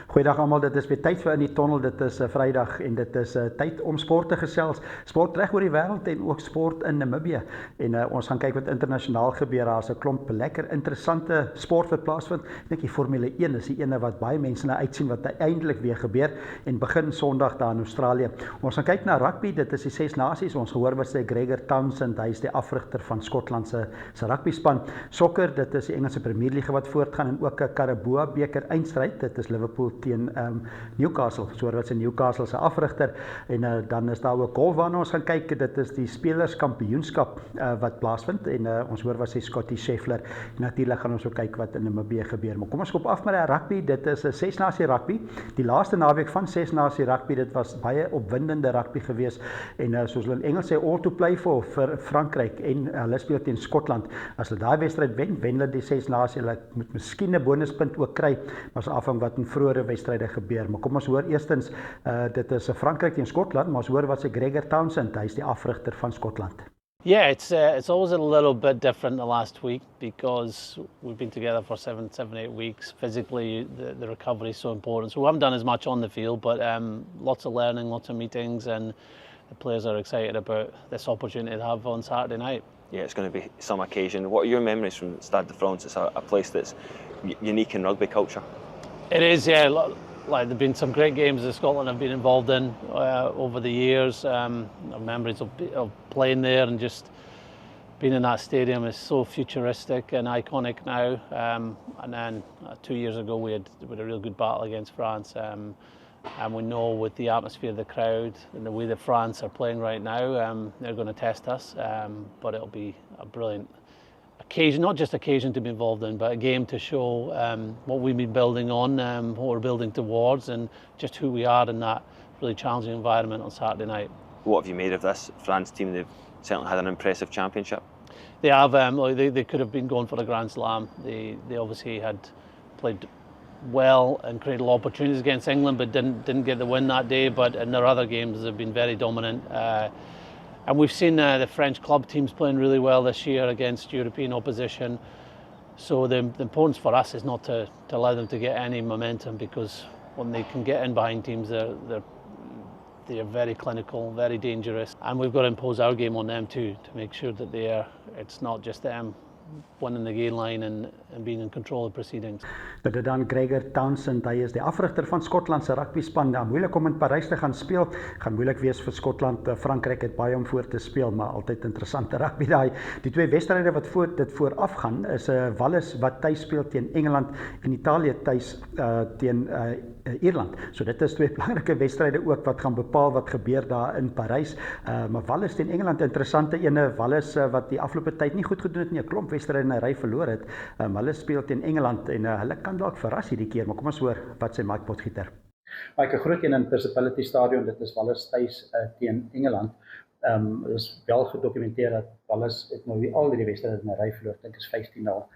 Goeiedag almal, dit is weer tyd vir In die Tonnel. Dit is Vrydag en dit is tyd om sport te gesels. Sport reg oor die wêreld en ook sport in Namibië. En ons gaan kyk wat internasionaal gebeur. Daar's 'n klomp lekker interessante sport wat plaasvind. Ek dink die Formule 1 is die ene wat baie mense na uitsien wat uiteindelik weer gebeur en begin Sondag daar in Australië. Ons gaan kyk na rugby. Dit is die 6 nasies. Ons gehoor wat sê Gregor Townsend, hy is die afrigter van Skotland se rugby span. Sokker, dit is die Engelse Premier League wat voortgaan en ook 'n Carabao beker eindstryd. Dit is Liverpool teen Newcastle, so wat se Newcastle se afrigter en dan is daar ook golf waarna ons gaan kyk. Dit is die spelerskampioenskap wat plaasvind en ons hoor wat sê Scottie Scheffler. En natuurlik gaan ons ook kyk wat in Namibië gebeur. Maar kom ons skop af met die rugby. Dit is 'n 6 nasie rugby. Die laaste naweek van 6 nasie rugby, dit was baie opwindende rugby geweest en soos hulle in Engels sê all to play for vir Frankryk en hulle speel teen Skotland. As hulle daai wedstryd wen hulle die 6 nasie. Hulle moet miskien 'n bonuspunt ook kry, maar so afhang wat in vroeëre wedstryde gebeur. Maar kom ons hoor eerstens, dit is Frankryk teen Skotland, maar ons hoor wat sê Gregor Townsend, hy is die afrigter van Skotland. Yeah, it's always a little bit different the last week because we've been together for 7, 8 weeks. Physically, the recovery is so important. So we haven't done as much on the field, but lots of learning, lots of meetings, and the players are excited about this opportunity to have on Saturday night. Yeah, it's going to be some occasion. What are your memories from Stade de France? It's a place that's unique in rugby culture. It is, yeah. Like there've been some great games that Scotland have been involved in over the years. Memories of playing there and just being in that stadium is so futuristic and iconic now. And then 2 years ago we had a real good battle against France. And we know with the atmosphere of the crowd and the way that France are playing right now, they're going to test us. But it'll be a brilliant occasion, not just occasion to be involved in, but a game to show what we've been building on, what we're building towards, and just who we are in that really challenging environment on Saturday night. What have you made of this France team? They've certainly had an impressive championship. They have. They could have been going for a Grand Slam. They obviously had played well and created opportunities against England, but didn't get the win that day. But in their other games, they've been very dominant. And we've seen the French club teams playing really well this year against European opposition. So the importance for us is not to allow them to get any momentum, because when they can get in behind teams, they're very clinical, very dangerous. And we've got to impose our game on them too, to make sure that it's not just them winning the gain line and being in control of proceedings. Dit dan Gregor Townsend, hy is die afrigter van Skotland se rugby span. Moeilik om in Parys te gaan speel, gaan moeilik wees vir Skotland. Frankryk het baie om voor te speel, maar altyd interessante rugby daai. Die twee wedstryde wat vooraf gaan is Wales wat tuis speel teen Engeland en Italië tuis teen Ierland. So dit is twee belangrike wedstryde ook wat gaan bepaal wat gebeur daar in Parys. Maar Wales teen Engeland, interessante ene. Wales wat die afgelope tyd nie goed gedoen het nie, 'n klomp wedstryde in 'n ry verloor het. Hulle speel teen Engeland en hulle kan dalk verras hierdie keer, maar kom ons hoor wat sê Mike Potgieter. Mike, 'n groot een in Principality Stadion, dit is Wales tuis teen Engeland. Is wel gedokumenteer dat Wales het nou al die wedstryde in 'n ry verloor, dink is 15-0.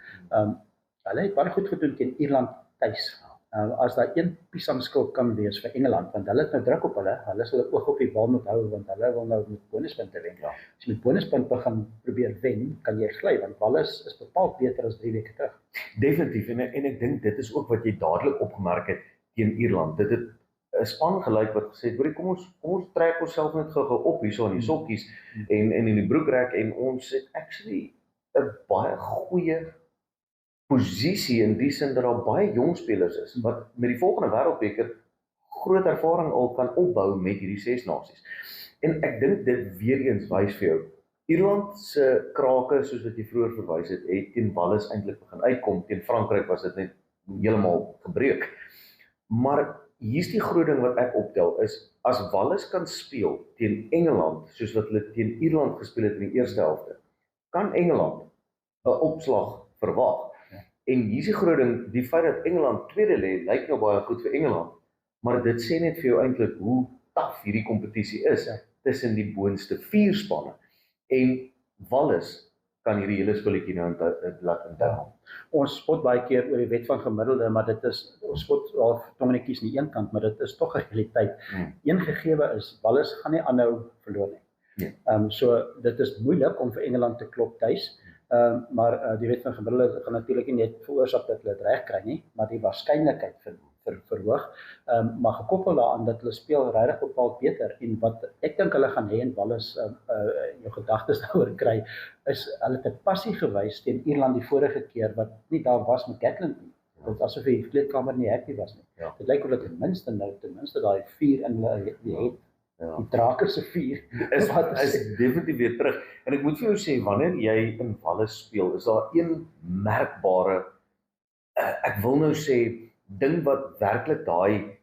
Hulle het baie goed gedoen teen Ierland tuis. As daar een piesangskil kan wees vir Engeland, want hulle het nou druk op hulle sal ook op die bal moet hou, want hulle wil nou met bonuspunte wen. Ja. As jy met bonuspunte gaan probeer wen, kan jy gly, want Wales is bepaald beter as 3 weke terug. Definitief, en ek dink dit is ook wat jy dadelik opgemerk het teen Ierland. Dit het 'n span gelyk wat gesê het, hoorie, kom ons trek onsself net gou op hierso in die sokkies en in die broekrek, en ons het actually 'n baie goeie posisie in die sin dat daar baie jong spelers is wat met die volgende wêreldbeker groot ervaring al kan opbou met hierdie 6 nasies. En ek dink dit weer eens wys vir jou, Ierland se krake, soos wat jy vroeër verwys het teen Wales eintlik begin uitkom. Teen Frankryk was dit net heeltemal gebreek. Maar hier's die groot ding wat ek optel is, as Wales kan speel teen Engeland soos wat hulle teen Ierland gespeel het in die eerste helfte, kan Engeland 'n opslag verwag. En hier is die groot ding, die feit dat Engeland tweede lê, lyk nou baie goed vir Engeland, maar dit sê net vir jou eintlik hoe taaf hierdie kompetisie is tussen die boonste 4 spanne. En Wales kan hierdie hele spulletjie nou laat intel. Ons spot baie keer oor die wet van gemiddelde, maar dit is, ons spot al tongetjies aan die een kant, maar dit is tog 'n realiteit. Een gegewe is, Wales gaan nie aanhou verloor nie. So dit is moeilik om vir Engeland te klop tuis. Maar die wet van gemiddelde gaan natuurlik nie net veroorsaak dat hulle dit reg kry nie, maar die waarskynlikheid verhoog, maar gekoppel daaraan dat hulle speel regtig bepaald beter, en wat ek dink hulle gaan hê en Wallis jou gedagtes daaroor kry, is hulle het 'n passie gewys teen Ierland die vorige keer wat nie daar was met Gatland nie. Dit was asof die kleedkamer nie happy was nie. Ja. Dit lyk of hulle ten minste daai vuur in hulle het, die drake se vuur is definitief weer terug. En ek moet vir jou sê, wanneer jy in Wallis speel, is daar een merkbare, ek wil nou sê, ding wat werklik daai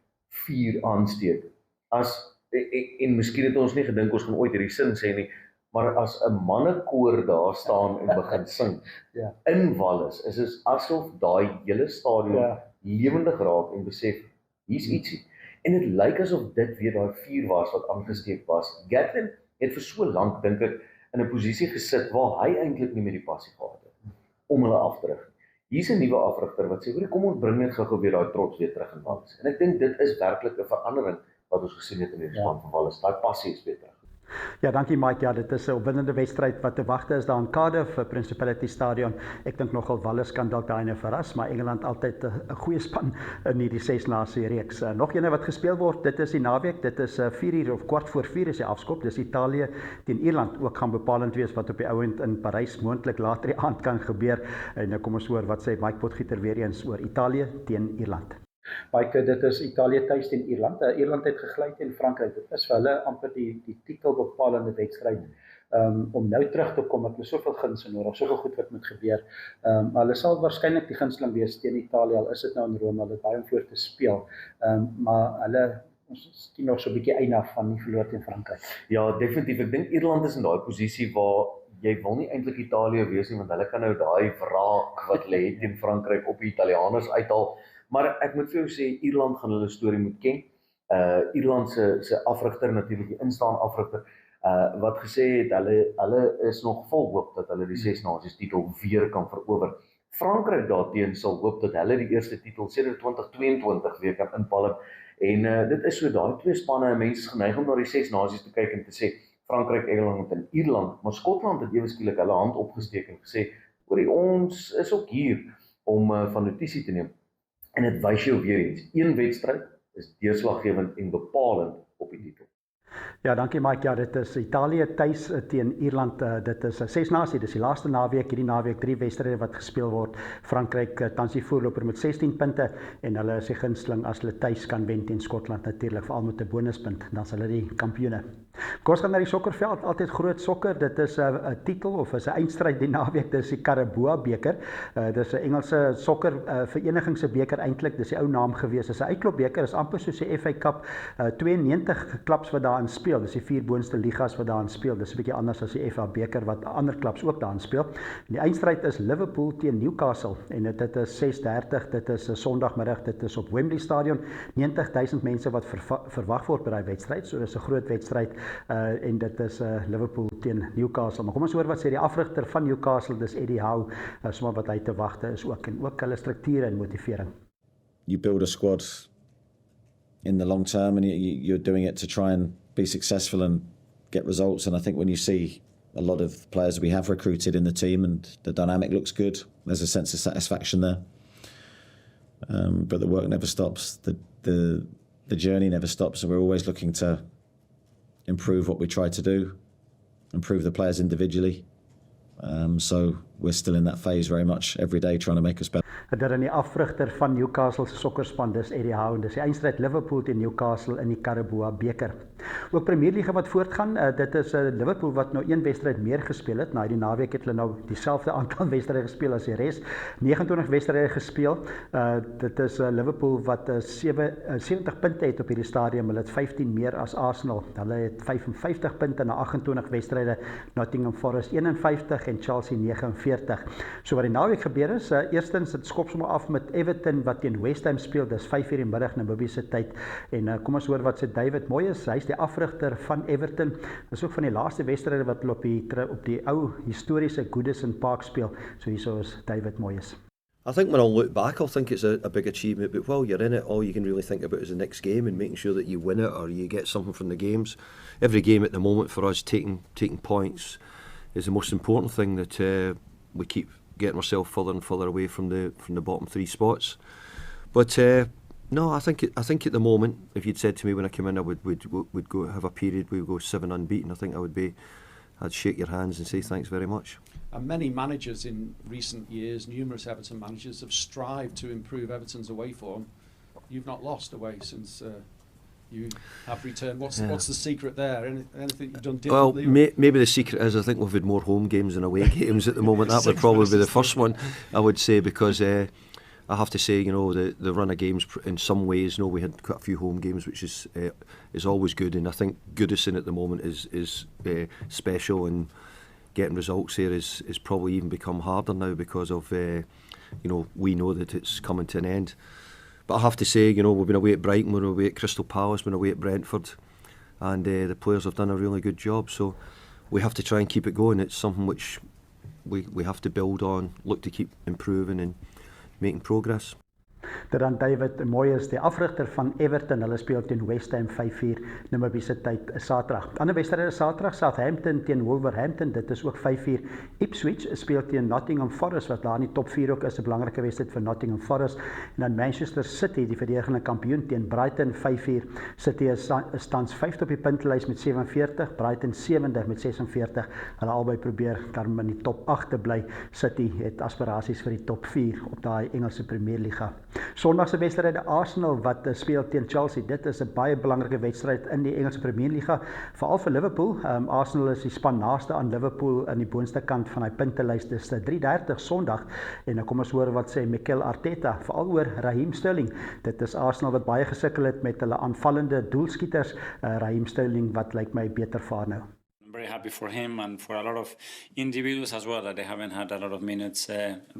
vuur aansteek. En miskien het ons nie gedink ons gaan ooit hierdie sin sê nie, maar as 'n mannekoor daar staan en begin sing, in Wallis, is dit asof daai hele stadion lewendig raak en besef, hier's ietsie. En dit lyk asof dit weer daai vuur was wat aangesteek was. Gatland het vir so lank, dink ek, in 'n posisie gesit waar hy eintlik nie meer die passie gehad het om hulle af te rig. Hier's 'n nuwe afrigter wat sê, kom ons bring net gou weer daai trots weer terug in Wallis. En ek dink dit is werklik 'n verandering wat ons gesien het in die span van Wallis. Daai passie is weer terug. Ja, dankie Mike. Ja, dit is 'n opwindende wedstryd wat te wagte is daar in Cardiff, Principality Stadion. Ek dink nogal Wallis kan dalk daai verras, maar Engeland altyd 'n goeie span in hierdie 6 nasies reeks. Nog een wat gespeel word, dit is die naweek. Dit is 4:00 of 4:15 is die afskop. Dis Italië teen Ierland. Ook gaan bepalend wees wat op die ouend in Parys moontlik later die aand kan gebeur. En nou kom ons hoor wat sê Mike Potgieter weer eens oor Italië teen Ierland. Mike, dit is Italië tuis teen Ierland. Ierland het gegly teen Frankryk. Dit is vir hulle amper die titelbepalende wedstryd. Om nou terug te kom, het hulle soveel gunste nodig, soveel goed wat moet gebeur. Maar hulle sal waarskynlik die gunsteling wees teen Italië, al is dit nou in Rome, hulle het baie om voor te speel. Maar ons sien nog so 'n bietjie einde af van die verloor teen Frankryk. Ja, definitief. Ek dink Ierland is in daai posisie waar jy wil nie eintlik Italië wees nie, want hulle kan nou daai wraak wat hulle het teen Frankryk op die Italianers uithaal. Maar ek moet vir jou sê, Ierland gaan hulle storie moet ken. Ierland se afrigter, natuurlik die instaan afrigter, wat gesê het, hulle is nog vol hoop dat hulle die 6 nasies titel weer kan verower. Frankryk daarteen sal hoop dat hulle die eerste titel sedert 2022 weer kan inpalm. En dit is so, daai twee spanne, mense is geneig om na die 6 nasies te kyk en te sê, Frankryk, Engeland en Ierland, maar Skotland het ewe skielik hulle hand opgesteek en gesê, ons is ook hier om van notisie te neem. En dit wys jou weer eens, een wedstryd is deurslaggewend en bepalend op die titel. Ja, dankie Mike. Ja, dit is Italië tuis teen Ierland. Dit is 6 nasie. Dit is die laaste naweek. Hierdie naweek 3 wedstryde wat gespeel word. Frankryk tans die voorloper met 16 punte en hulle is die gunsteling as hulle tuis kan wen teen Skotland natuurlik, veral met 'n bonuspunt. Dan is hulle die kampioene. Kom ons gaan na die sokkerveld. Altyd groot sokker. Dit is 'n titel of is 'n eindstryd die naweek. Dit is die Carabao beker. Dit is 'n Engelse sokker vereniging se beker eintlik. Dis die ou naam gewees. Dit is 'n uitklopbeker. Is amper soos die FA Cup. 92 klubs wat daarin speel. Dis die 4 boonste ligas wat daarin speel. Dis 'n bietjie anders as die FA beker wat ander klubs ook daarin speel. En die eindstryd is Liverpool teen Newcastle en dit is 6:30. Dit is 'n Sondagmiddag. Dit is op Wembley Stadion. 90,000 mense wat verwag word by daai wedstryd. So dis 'n groot wedstryd en dit is Liverpool teen Newcastle. Maar kom ons hoor wat sê die afrigter van Newcastle, dis Eddie Howe, sommer wat hy te wagte is ook en ook hulle strukture en motivering. You build a squad in the long term and you're doing it to try and be successful and get results, and I think when you see a lot of players we have recruited in the team and the dynamic looks good, there's a sense of satisfaction there. But the work never stops, the journey never stops, and we're always looking to improve what we try to do, improve the players individually. So we're still in that phase very much every day trying to make us better. Dit in die afrigter van Newcastle se sokkerspan, dis Eddie Howe, en dis die eindstryd Liverpool teen Newcastle in die Carabao beker. Ook Premier Liga wat voortgaan, dit is Liverpool wat nou 1 wedstryd meer gespeel het. Nou die naweek het hulle nou dieselfde aantal wedstryde gespeel as die res, 29 wedstryde gespeel. Dit is Liverpool wat 70 punte het op hierdie stadium. Hulle het 15 meer as Arsenal. Hulle het 55 punte na 28 wedstryde. Nottingham Forest 51 en Chelsea 49. So wat die naweek gebeur is, eerstens dit skop sommer af met Everton wat teen West Ham speel. Dis 5:00 in die middag Namibiese tyd. En kom ons hoor wat sê David Moyes. Hy's die afrigter van Everton. Dis ook van die laaste wedstryde wat hulle op die ou historiese Goodison Park speel. So hierso is David Moyes. I think when I look back, I'll think it's a big achievement, but while you're in it, all you can really think about is the next game and making sure that you win it or you get something from the games. Every game at the moment for us, taking points is the most important thing, that we keep getting ourselves further and further away from the bottom 3 spots. But No, I think at the moment, if you'd said to me when I came in, I would go have a period, we would go 7 unbeaten. I think I'd shake your hands and say thanks very much. And many managers in recent years, numerous Everton managers, have strived to improve Everton's away form. You've not lost away since you have returned. What's the secret there? Anything you've done differently? Well, maybe the secret is I think we've had more home games than away games at the moment. That would probably be the first one, I would say, because I have to say, the run of games in some ways, we had quite a few home games, which is always good, and I think Goodison at the moment is special, and getting results here is probably even become harder now because of we know that it's coming to an end. But I have to say, we've been away at Brighton, we're away at Crystal Palace, been away at Brentford, and the players have done a really good job. So we have to try and keep it going. It's something which we have to build on, look to keep improving and making progress. Dan David Moyes, die afrigter van Everton, hulle speel teen West Ham 5-4 Namibiese tyd Saterdag. Ander wedstryde Saterdag, Southampton teen Wolverhampton, dit is ook 5-4. Ipswich speel teen Nottingham Forest, wat daar in die top 4 ook is, 'n belangrike wedstryd vir Nottingham Forest. En dan Manchester City, die verdedigende kampioen teen Brighton 5-4. City is tans 5de op die puntelys met 47, Brighton 7de met 46. Hulle albei probeer dan in die top 8 te bly. City het aspirasies vir die top 4 op daai Engelse Premierliga. Sondagse wedstryde Arsenal wat speel teen Chelsea. Dit is 'n baie belangrike wedstryd in die Engelse Premierliga, veral vir Liverpool. Arsenal is die span naaste aan Liverpool in die boonste kant van die puntelys. Dis 3:30 Sondag en dan kom ons hoor wat sê Mikel Arteta veral oor Raheem Sterling. Dit is Arsenal wat baie gesukkel het met hulle aanvallende doelskieters. Raheem Sterling wat lyk my beter vaar nou. I'm very happy for him and for a lot of individuals as well that they haven't had a lot of minutes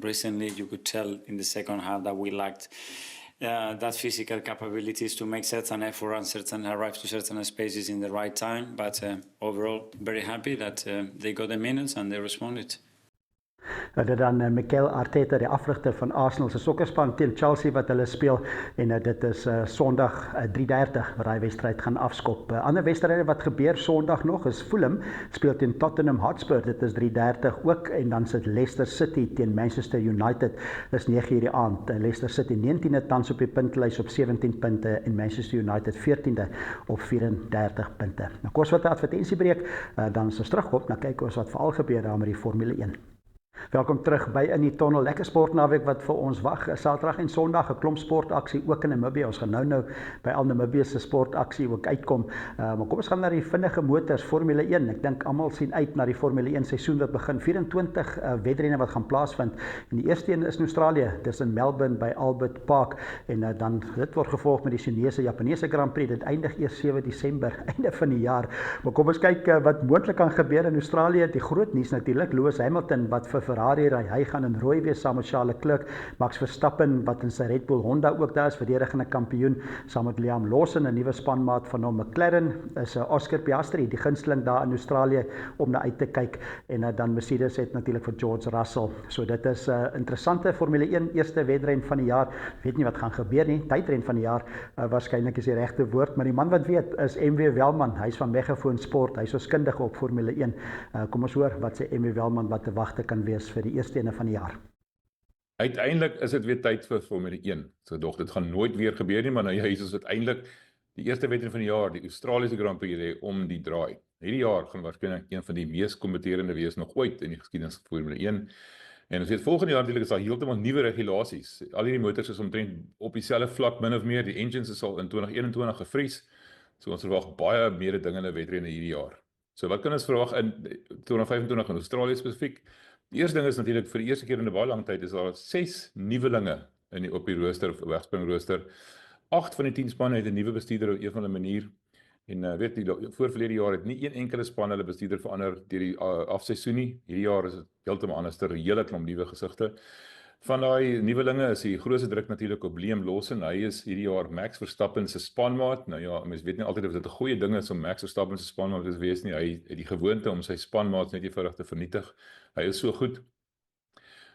recently. You could tell in the second half that we lacked that physical capabilities to make certain effort and arrive to certain spaces in the right time. But overall, very happy that they got the minutes and they responded. Dit dan Mikel Arteta, die afrigter van Arsenal se sokkerspan teen Chelsea wat hulle speel en dit is Sondag 3:30 wat daai wedstryd gaan afskop. Ander wedstryde wat gebeur Sondag nog is Fulham speel teen Tottenham Hotspur, dit is 3:30 ook en dan sit Leicester City teen Manchester United, dis 9:00 die aand. Leicester City 19de tans op die puntlys op 17 punte en Manchester United 14de op 34 punte. Nou kos wat 'n advertensiebreek, dan is ons terugkom, nou kyk ons wat veral gebeur daar met die Formule 1. Welkom terug by In die Tonnel, lekker sportnaweek wat vir ons wag. Saterdag en Sondag 'n klomp sportaksie ook in Namibië. Ons gaan nou by al Namibië se sportaksie ook uitkom. Maar kom ons gaan na die vinnige motors Formule 1. Ek dink almal sien uit na die Formule 1 seisoen wat begin. 24 wedrenne wat gaan plaasvind. En die eerste een is in Australië. Dis in Melbourne by Albert Park en dan dit word gevolg met die Chinese Japaneese Grand Prix. Dit eindig eers 7 Desember, einde van die jaar. Maar kom ons kyk wat moontlik kan gebeur in Australië. Die groot nuus natuurlik, Lewis Hamilton wat vir Ferrari ry, hy gaan in rooi wees saam met Charles Leclerc. Max Verstappen wat in sy Red Bull Honda ook daar is, verdedigende kampioen, saam met Liam Lawson, 'n nuwe spanmaat van hom. McLaren is Oscar Piastri, die gunsteling daar in Australië om na uit te kyk. En dan Mercedes het natuurlik vir George Russell. So dit is 'n interessante Formule 1 eerste wedren van die jaar. Weet nie wat gaan gebeur nie. Tydren van die jaar waarskynlik is die regte woord, maar die man wat weet is MW Welman. Hy's van Megafoon Sport. Hy's ons kundige op Formule 1. Kom ons hoor wat sê MW Welman wat te wagte kan wees vir die eerste ene van die jaar. Uiteindelik is dit weer tyd vir Formule 1. So dog dit gaan nooit weer gebeur nie, maar nou is dit uiteindelik die eerste wedren van die jaar, die Australiese Grand Prix om die draai. Hierdie jaar gaan waarskynlik een van die mees kompeterende wees nog ooit in die geskiedenis van Formule 1. En ons weet volgende jaar natuurlik is daar heeltemal nuwe regulasies. Al hierdie motors is omtrent op dieselfde vlak min of meer. Die engines is al in 2021 gevries. So ons verwag baie mededingende wedrenne hierdie jaar. So wat kan ons verwag in 2025 in Australië spesifiek? Die eerste ding is natuurlik vir die eerste keer in 'n baie lang tyd is daar 6 nuwelinge op die rooster of wegspringrooster. 8 van die 10 spanne het 'n nuwe bestuurder op een of ander manier. En weet die voorverlede jaar het nie een enkele span hulle bestuurder verander deur die afseisoen nie. Hierdie jaar is dit heeltemal anders, 'n hele klomp nuwe gesigte. Van daai nuwelinge is die grootste druk natuurlik op Liam Lawson. Hy is hierdie jaar Max Verstappen se spanmaat. Nou ja, mens weet nie altyd of dit 'n goeie ding is om Max Verstappen se spanmaat te wees nie. Hy het die gewoonte om sy spanmaats net eenvoudig te vernietig. Hy is so goed.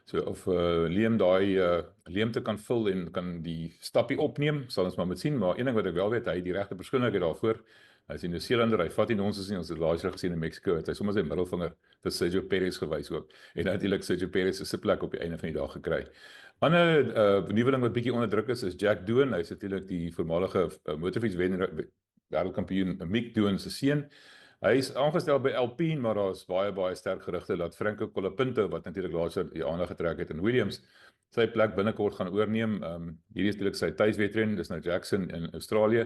So of Liam daai leemte kan vul en kan die stappie opneem, sal ons maar moet sien, maar een ding wat ek wel weet, hy het die regte persoonlikheid daarvoor. Hy is in Nieu-Seelander, hy vat nie nonsens nie, ons het laas jaar gesien in Mexico, het hy sommer sy middelvinger vir Sergio Perez gewys ook, en natuurlik Sergio Perez se sitplek op die einde van die dag gekry. Ander nuweling wat bietjie onder druk is Jack Doen, hy is natuurlik die voormalige motorfietswenner, wêreldkampioen Mick Doen se seun. Hy is aangestel by Alpine, maar daar is baie sterk gerugte dat Franco Colapinto, wat natuurlik laas jaar die aandag getrek het in Williams, sy plek binnekort gaan oorneem. Hierdie is natuurlik sy tuiswedren, dis nou Jackson in Australië.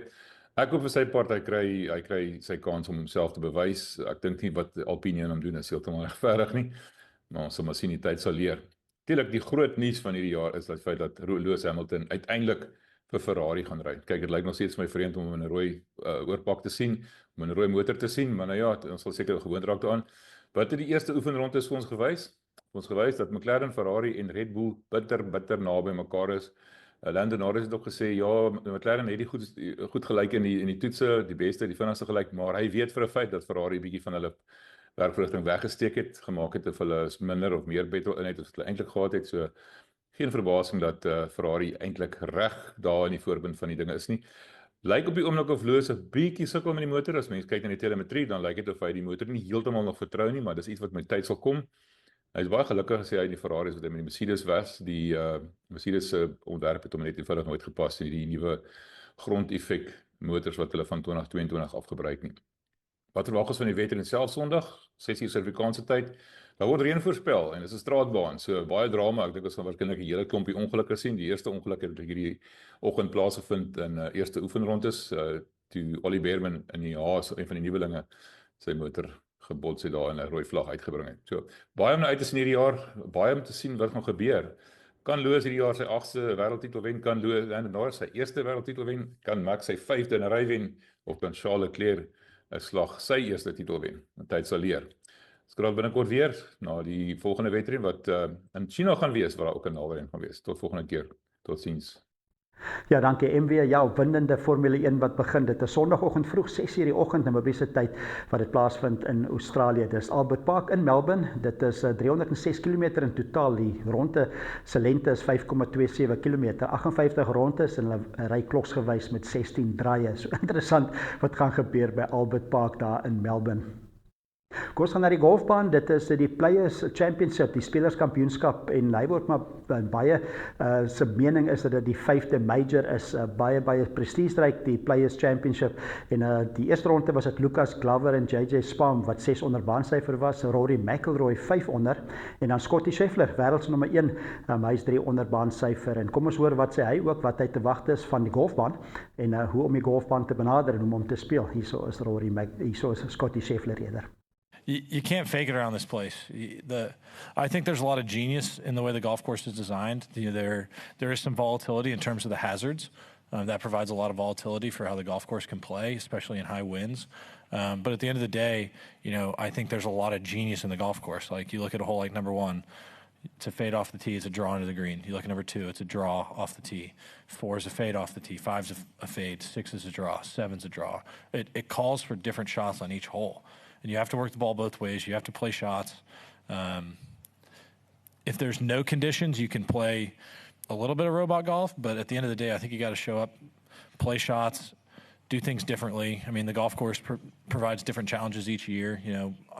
Ek hoop vir sy part hy kry sy kans om homself te bewys. Ek dink nie wat Alpine aan hom doen is heeltemal regverdig nie, maar ons sal maar sien, die tyd sal leer. Natuurlik die groot nuus van hierdie jaar is die feit dat Lewis Hamilton uiteindelik vir Ferrari gaan ry. Kyk, dit lyk nog steeds my vreemd om hom in 'n rooi oorpak te sien, om in 'n rooi motor te sien, maar nou ja, ons sal seker gewoond raak daaraan. Wat het die eerste oefenronde vir ons gewys? Ons gewys dat McLaren, Ferrari en Red Bull bitter naby mekaar is. Lando Norris het ook gesê, ja, McLaren het die goed gelyk in die toetse, die beste, die vinnigste gelyk, maar hy weet vir 'n feit dat Ferrari 'n bietjie van hulle werkverrigting weggesteek het, gemaak het of hulle minder of meer petrol-inhoud as hulle eintlik gehad het, so geen verbasing dat Ferrari eintlik reg daar in die voorbind van die dinge is nie. Lyk op die oomblik of Lewis 'n bietjie sukkel met die motor, as mens kyk na die telemetrie, dan lyk dit of hy die motor nie heeltemal nog vertrou nie, maar dis iets wat met tyd sal kom. Hy is baie gelukkig gesê hy die Ferraris wat hy met die Mercedes was, die Mercedes se ontwerp het hom net eenvoudig nooit gepas in die nuwe grondeffek motors wat hulle van 2022 afgebruik nie. Wat verwag ons van die wedren self Sondag, 6 uur Suid-Afrikaanse tyd? Daar word reën voorspel en dit is 'n straatbaan, so baie drama. Ek dink ons gaan waarskynlik 'n hele klompie ongelukke sien. Die eerste ongeluk het hierdie oggend plaasgevind in eerste oefenrondes, toe Ollie Bearman in die Haas, een van die nuwelinge, sy motor gebots het daar en 'n rooi vlag uitgebring het. So baie om na uit te sien hierdie jaar, baie om te sien wat gaan gebeur. Kan Lewis hierdie jaar sy 8ste wêreldtitel wen? Kan Lando Norris sy eerste wêreldtitel wen? Kan Max sy 5de in 'n ry wen? Of kan Charles Leclerc 'n slag sy eerste titel wen? Tyd sal leer. Ons kraak binnekort weer na die volgende wedren wat in China gaan wees, waar daar ook 'n naweek gaan wees. Tot volgende keer. Totsiens. Ja, dankie MW. Ja, opwindende Formule 1 wat begin. Dit is Sondagoggend vroeg 6:00 die oggend Namibië se tyd wat dit plaasvind in Australië. Dis Albert Park in Melbourne. Dit is 306 km in totaal. Die ronde se lengte is 5,27 km. 58 rondes en hulle ry kloksgewys met 16 draaie. So interessant wat gaan gebeur by Albert Park daar in Melbourne. Kom ons gaan na die golfbaan. Dit is die Players Championship, die spelerskampioenskap, en hy word maar baie se mening is dat dit die 5de major is, baie prestigeryk, die Players Championship, en die eerste ronde was dit Lucas Glover en JJ Spaun wat 6 onder baansyfer was, Rory McIlroy 5 onder, en dan Scottie Scheffler, wêreldsnommer 1, hy is 3 onder baansyfer, en kom ons hoor wat sê hy ook, wat hy te wagte is van die golfbaan, en hoe om die golfbaan te benader en hoe om te speel. Hierso is hierso is Scottie Scheffler eerder. You can't fake it around this place. I think there's a lot of genius in the way the golf course is designed. There is some volatility in terms of the hazards. That provides a lot of volatility for how the golf course can play, especially in high winds. But at the end of the day, I think there's a lot of genius in the golf course. Like you look at a hole like number 1, it's a fade off the tee, it's a draw into the green. You look at number 2, it's a draw off the tee. 4 is a fade off the tee. 5 is a fade. 6 is a draw. 7 is a draw. It calls for different shots on each hole. And you have to work the ball both ways. You have to play shots. If there's no conditions, you can play a little bit of robot golf, but at the end of the day, I think you got to show up, play shots, do things differently. I mean, the golf course provides different challenges each year.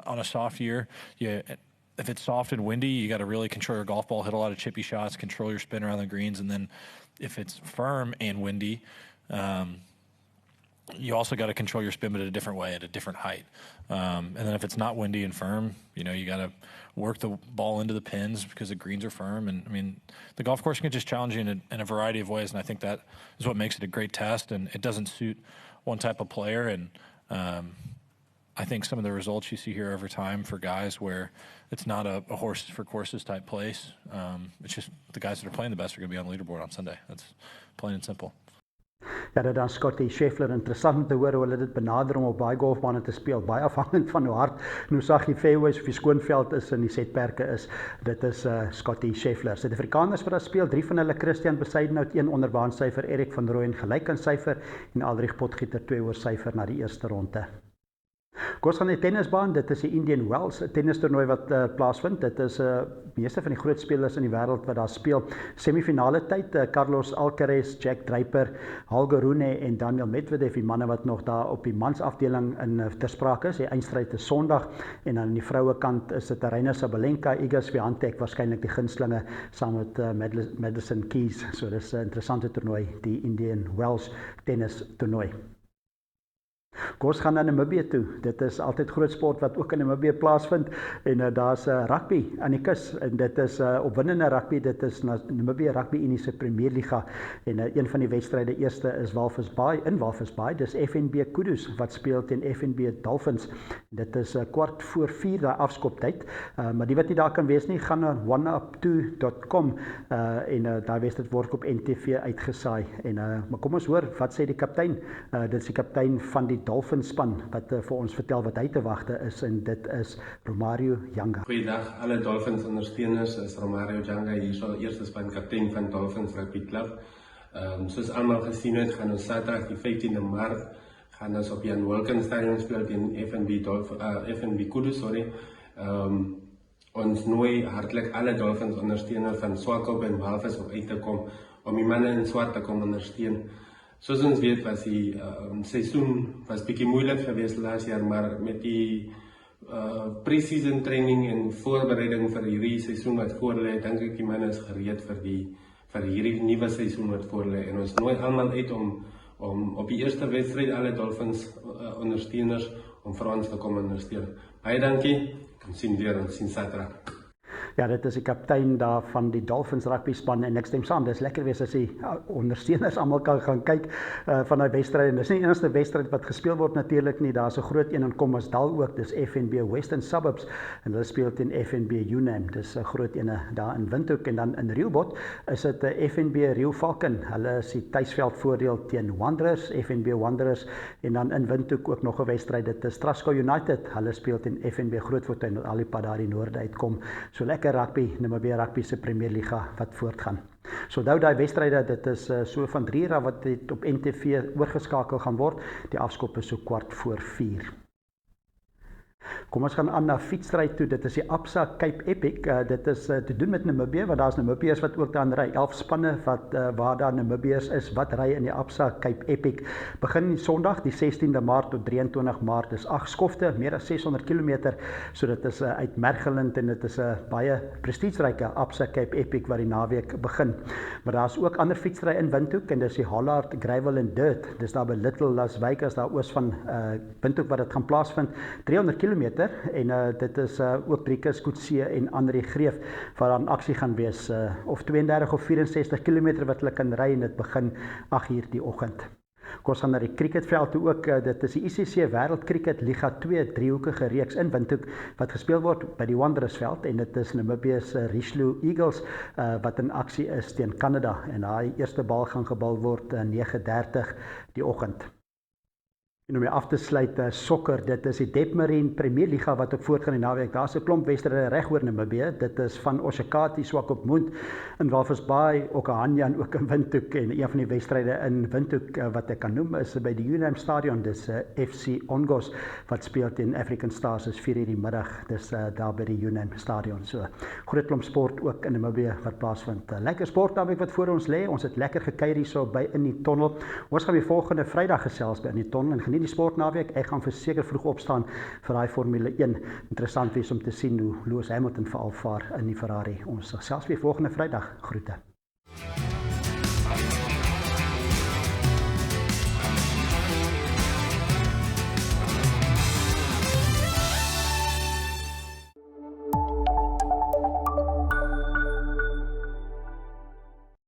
On a soft year, if it's soft and windy, you got to really control your golf ball, hit a lot of chippy shots, control your spin around the greens, and then if it's firm and windy, you also got to control your spin, but at a different way, at a different height. And then if it's not windy and firm, you got to work the ball into the pins because the greens are firm. And I mean, the golf course can just challenge you in a variety of ways. And I think that is what makes it a great test. And it doesn't suit one type of player. And I think some of the results you see here over time for guys where it's not a horses for courses type place. It's just the guys that are playing the best are going to be on the leaderboard on Sunday. That's plain and simple. Ja, dit dan Scottie Scheffler, interessant om te hoor hoe hulle dit benader om op baie golfbane te speel, baie afhangend van hoe hard en hoe sag die fairways of die skoonveld is en die setperke is. Dit is Scottie Scheffler. Suid-Afrikaners wat daar speel, 3 van hulle, Christian Bezuidenhout 1 onder baansyfer, Erik van Rooyen gelyk aan syfer en Aldrich Potgieter 2 oor syfer na die eerste ronde. Kom ons gaan na die tennisbaan. Dit is die Indian Wells tennistoernooi wat plaasvind. Dit is meeste van die groot spelers in die wêreld wat daar speel. Semifinale tyd, Carlos Alcaraz, Jack Draper, Holger Rune en Daniel Medvedev, die manne wat nog daar op die mansafdeling in ter sprake is. Die eindstryd is Sondag en aan die vroue kant is dit Aryna Sabalenka, Iga Swiatek waarskynlik die gunstelinge saam met Madison Keys. So dis 'n interessante toernooi, die Indian Wells tennis toernooi. Kom ons gaan na Namibië toe. Dit is altyd groot sport wat ook in Namibië plaasvind en daar's rugby aan die kus en dit is opwindende rugby. Dit is Namibië Rugby Unie se Premierliga en een van die wedstryde eerste is Walvis Bay in Walvis Bay. Dis FNB Kudus wat speel teen FNB Dolphins. Dit is 4:15 daai afskoptyd. Maar die wat nie daar kan wees nie, gaan na oneup2.com en daai wedstryd word op NTV uitgesaai en maar kom ons hoor wat sê die kaptein. Dit is die kaptein van die Dolphins span wat vir ons vertel wat hy te wagte is en dit is Romario Janga. Goeiedag alle Dolphins ondersteuners, is Romario Janga hier so eerste span kaptein van Dolphins Rugby Club. Soos almal gesien het, gaan ons Saterdag die 15de Maart gaan ons op Jan Wilkins Stadion speel teen FNB Kudus, ons nooi hartlik alle Dolphins ondersteuners van Swakop en Walvis om uit te kom om die manne in swart te kom ondersteun. Soos ons weet was die seisoen was bietjie moeilik geweest laas jaar, maar met die pre-season training en voorbereiding vir hierdie seisoen wat voorlê, dink ek die manne is gereed vir hierdie nuwe seisoen wat voorlê en ons nooi almal uit om op die eerste wedstryd alle Dolphins ondersteuners om vir ons te kom ondersteun. Baie dankie. Ons sien weer ons sien Saterdag. Ja, dit is die kaptein daar van die Dolphins rugby span en ek stem saam, dis lekker wees as die ondersteuners almal kan gaan kyk van daai wedstryd. Dis nie die enigste wedstryd wat gespeel word natuurlik nie, daar's 'n groot een in Kommersdal ook, dis FNB Western Suburbs en hulle speel teen FNB Unam, dis 'n groot ene daar in Windhoek en dan in Rielbot is dit FNB Riel Falcon, hulle is die tuisveld voordeel teen Wanderers, FNB Wanderers en dan in Windhoek ook nog 'n wedstryd, dit is Trasco United, hulle speel teen FNB Grootfontein wat al die pad daar die noorde uitkom. So lekker rugby, Namibië Rugby se Premierliga wat voortgaan. So onthou daai wedstryde, dit is so van 3 uur wat dit op NTV oorgeskakel gaan word. Die afskop is so 4:15. Kom ons gaan aan na fietsstryd toe. Dit is die Absa Cape Epic. Dit is te doen met Namibië, want daar's Namibiërs wat ook daar ry. 11 spanne wat waar daar Namibiërs is wat ry in die Absa Cape Epic. Begin Sondag die 16de Maart tot 23 Maart. Dis 8 skofte, meer as 600 km. So dit is uit Mergelend en dit is 'n baie prestigieryke Absa Cape Epic wat die naweek begin. Maar daar's ook ander fietsry in Windhoek en dis die Hollard Gravel and Dirt. Dis daar by Little Las Vegas daar oos van Windhoek wat dit gaan plaasvind. 300 km en dit is ook Driekus, Koetsee en Andrie Greef waar aan aksie gaan wees of 32 of 64 km wat hulle kan ry en dit begin 8 uur die oggend. Kom ons gaan na die cricketveld toe ook, dit is die ICC Wêreld Cricket Liga 2 driehoekige reeks in Windhoek wat gespeel word by die Wanderersveld en dit is Namibië se Richelieu Eagles wat in aksie is teen Kanada en daai eerste bal gaan gebal word 9:30 die oggend. En om af te sluit, sokker, dit is die Debmarine Premierliga wat ook voortgaan die naweek. Daar's 'n klomp wedstryde reg oor Namibië. Dit is van Oshakati, Swakopmund in Walvis Bay, Okahanya en ook in Windhoek en een van die wedstryde in Windhoek wat ek kan noem is by die Unam Stadion. Dis FC Ongos wat speel teen African Stars is 4:00 die middag. Dis daar by die Unam Stadion. So groot klomp sport ook in Namibië wat plaasvind. Lekker sport naweek wat voor ons lê. Ons het lekker gekuier hierso by in die tonnel. Ons gaan weer volgende Vrydag gesels by in die tonnel en die sportnaweek. Ek gaan verseker vroeg opstaan vir daai Formule 1. Interessant wees om te sien hoe Lewis Hamilton veral vaar in die Ferrari. Ons gesels weer volgende Vrydag. Groete.